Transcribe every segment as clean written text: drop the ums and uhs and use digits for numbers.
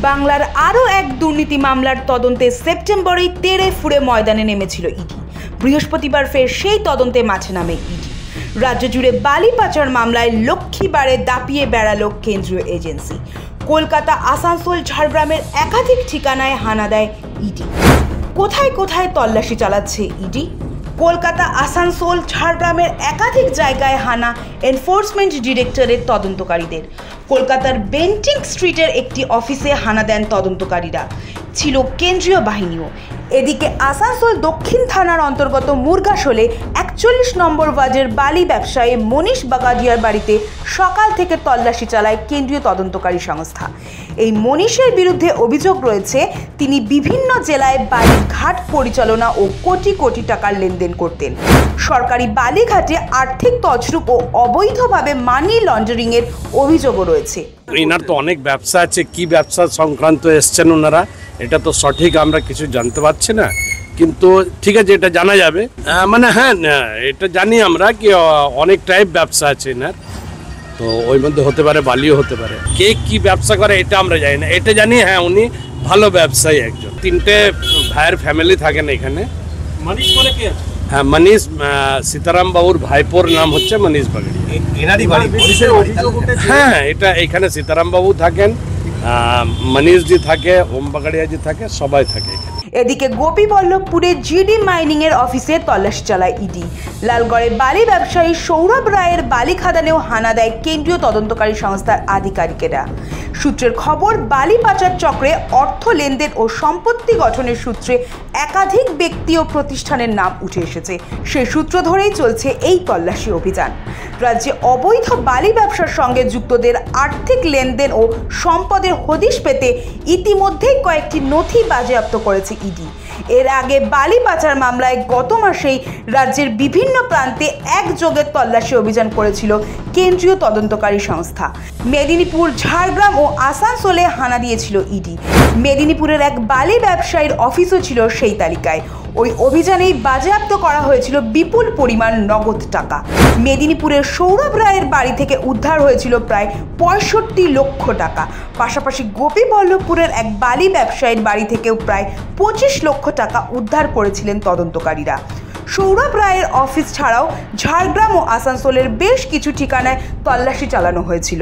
বাংলার আরও এক দুর্নীতি মামলার তদন্তে সেপ্টেম্বরেই তেড়ে ফুঁড়ে ময়দানে নেমেছিল ইডি। বৃহস্পতিবার ফের সেই তদন্তে মাঠে নামে ইডি। রাজ্য জুড়ে বালি পাচার মামলায় লক্ষ্মীবারে দাপিয়ে বেড়ালো কেন্দ্রীয় এজেন্সি। কলকাতা, আসানসোল, ঝাড়গ্রামের একাধিক ঠিকানায় হানা দেয় ইডি। কোথায় কোথায় তল্লাশি চালাচ্ছে ইডি? কলকাতা, আসানসোল, ঝাড়গ্রামের একাধিক জায়গায় হানা এনফোর্সমেন্ট ডিরেক্টরের তদন্তকারীদের। কলকাতার বেন্টিং স্ট্রিটের একটি অফিসে হানা দেন তদন্তকারীরা, ছিল কেন্দ্রীয় বাহিনীও। এদিকে আসানসোল দক্ষিণ থানার অন্তর্গত মুরগাশোলে 41 নম্বর ওয়ার্ডের বালি ব্যবসায়ী মনীষ বাগাডিয়ার বাড়িতে সকাল থেকে তল্লাশি চালায় কেন্দ্রীয় তদন্তকারী সংস্থা। এই মনীষের বিরুদ্ধে অভিযোগ রয়েছে, তিনি বিভিন্ন জেলায় বালি ঘাট পরিচালনা ও কোটি কোটি টাকার লেনদেন করতেন। সরকারি বালিঘাটে আর্থিক তছরূপ ও অবৈধভাবে মানি লন্ডারিং এর অভিযোগও রয়েছে। এনার তো অনেক ব্যবসা আছে, কি ব্যবসা সংক্রান্ত এসছেন ওনারা এটা তো সঠিক আমরা কিছু জানতে পারছি না, কিন্তু ঠিক আছে এটা জানা যাবে। মানে হ্যাঁ, এটা জানি আমরা কি অনেক টাইপ ব্যবসা আছে এনার, তো ওই মধ্যে হতে পারে বালিও হতে পারে। কে কি ব্যবসা করে এটা আমরা জানি না, এটা জানি হ্যাঁ উনি ভালো ব্যবসায়ী একজন। 3টে ভাইয়ের ফ্যামিলি থাকেন এখানে। মনীষ বলে কে? হ্যাঁ, মনীষ সীতারাম বাবুর ভাইপোর নাম হচ্ছে মনীষ বাগাড়িয়া। হ্যাঁ, এটা এখানে সীতারাম বাবু থাকেন, মনীষ জি থাকে, ওম বাগাড়িয়া জি থাকে, সবাই থাকে এখানে। এদিকে গোপীবল্লভপুরে জিডি মাইনিং এর অফিসে তল্লাশি চালায় ইডি। লালগড়ে বালি ব্যবসায়ী সৌরভ রায়ের বালি খাদানেও হানা দেয় কেন্দ্রীয় তদন্তকারী সংস্থার আধিকারিকেরা। সূত্রের খবর, বালি পাচার চক্রে অর্থ লেনদেন ও সম্পত্তি গঠনের সূত্রে একাধিক ব্যক্তি ও প্রতিষ্ঠানের নাম উঠে এসেছে। সেই সূত্র ধরেই চলছে এই তল্লাশি অভিযান। রাজ্যে অবৈধ বালি ব্যবসার সঙ্গে যুক্তদের আর্থিক লেনদেন ও সম্পদের হদিশ পেতে ইতিমধ্যেই কয়েকটি নথি বাজেয়াপ্ত করেছে ইডি। এর আগে বালি পাচার মামলায় গত মাসেই রাজ্যের বিভিন্ন প্রান্তে একযোগে তল্লাশি অভিযান করেছিল কেন্দ্রীয় তদন্তকারী সংস্থা। মেদিনীপুর, ঝাড়গ্রাম ও আসানসোলে হানা দিয়েছিল ইডি। মেদিনীপুরের এক বালি ব্যবসায়ীর অফিসও ছিল সেই তালিকায়। ওই অভিযানেই বাজেয়াপ্ত করা হয়েছিল বিপুল পরিমাণ নগদ টাকা। মেদিনীপুরের সৌরভ রায়ের বাড়ি থেকে উদ্ধার হয়েছিল প্রায় 65 লক্ষ টাকা। পাশাপাশি গোপীবল্লভপুরের এক বালি ব্যবসায়ীর বাড়ি থেকেও প্রায় 25 লক্ষ টাকা উদ্ধার করেছিলেন তদন্তকারীরা। সৌরভ রায়ের অফিস ছাড়াও ঝাড়গ্রাম ও আসানসোলের বেশ কিছু ঠিকানায় তল্লাশি চালানো হয়েছিল।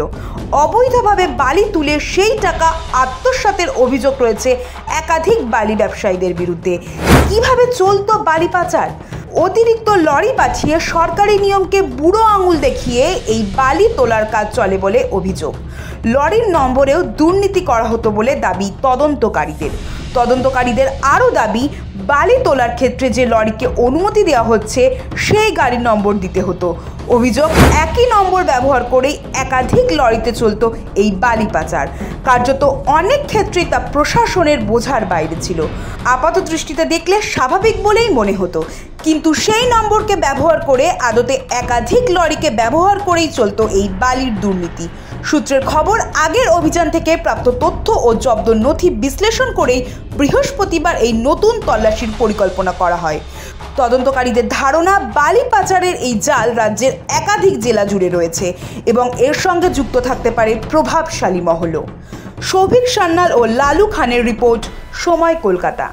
অবৈধভাবে বালি তুলে সেই টাকা আত্মসাতের অভিযোগ রয়েছে একাধিক বালি ব্যবসায়ীদের বিরুদ্ধে। কিভাবে চলতো বালি পাচার? অতিরিক্ত লরি পাঠিয়ে সরকারি নিয়মকে বুড়ো আঙুল দেখিয়ে এই বালি তোলার কাজ চলে বলে অভিযোগ। লরির নম্বরেও দুর্নীতি করা হতো বলে দাবি তদন্তকারীদের আরও দাবি, বালি তোলার ক্ষেত্রে যে লরিকে অনুমতি দেওয়া হচ্ছে সেই গাড়ির নম্বর দিতে হতো। অভিযোগ, একই নম্বর ব্যবহার করেই একাধিক লরিতে চলতো এই বালি পাচার। কার্যত অনেক ক্ষেত্রেই তা প্রশাসনের বোঝার বাইরে ছিল। আপাত দৃষ্টিতে দেখলে স্বাভাবিক বলেই মনে হতো, কিন্তু সেই নম্বরকে ব্যবহার করে আদতে একাধিক লরিকে ব্যবহার করেই চলতো এই বালির দুর্নীতি। সূত্রের খবর, আগের অভিযান থেকে প্রাপ্ত তথ্য ও জব্দ নথি বিশ্লেষণ করেই বৃহস্পতিবার এই নতুন তল্লাশির পরিকল্পনা করা হয়। তদন্তকারীদের ধারণা, বালি পাচারের এই জাল রাজ্যের একাধিক জেলা জুড়ে রয়েছে এবং এর সঙ্গে যুক্ত থাকতে পারে প্রভাবশালী মহলও। সৌভিক সান্যাল ও লালু খানের রিপোর্ট, সময়, কলকাতা।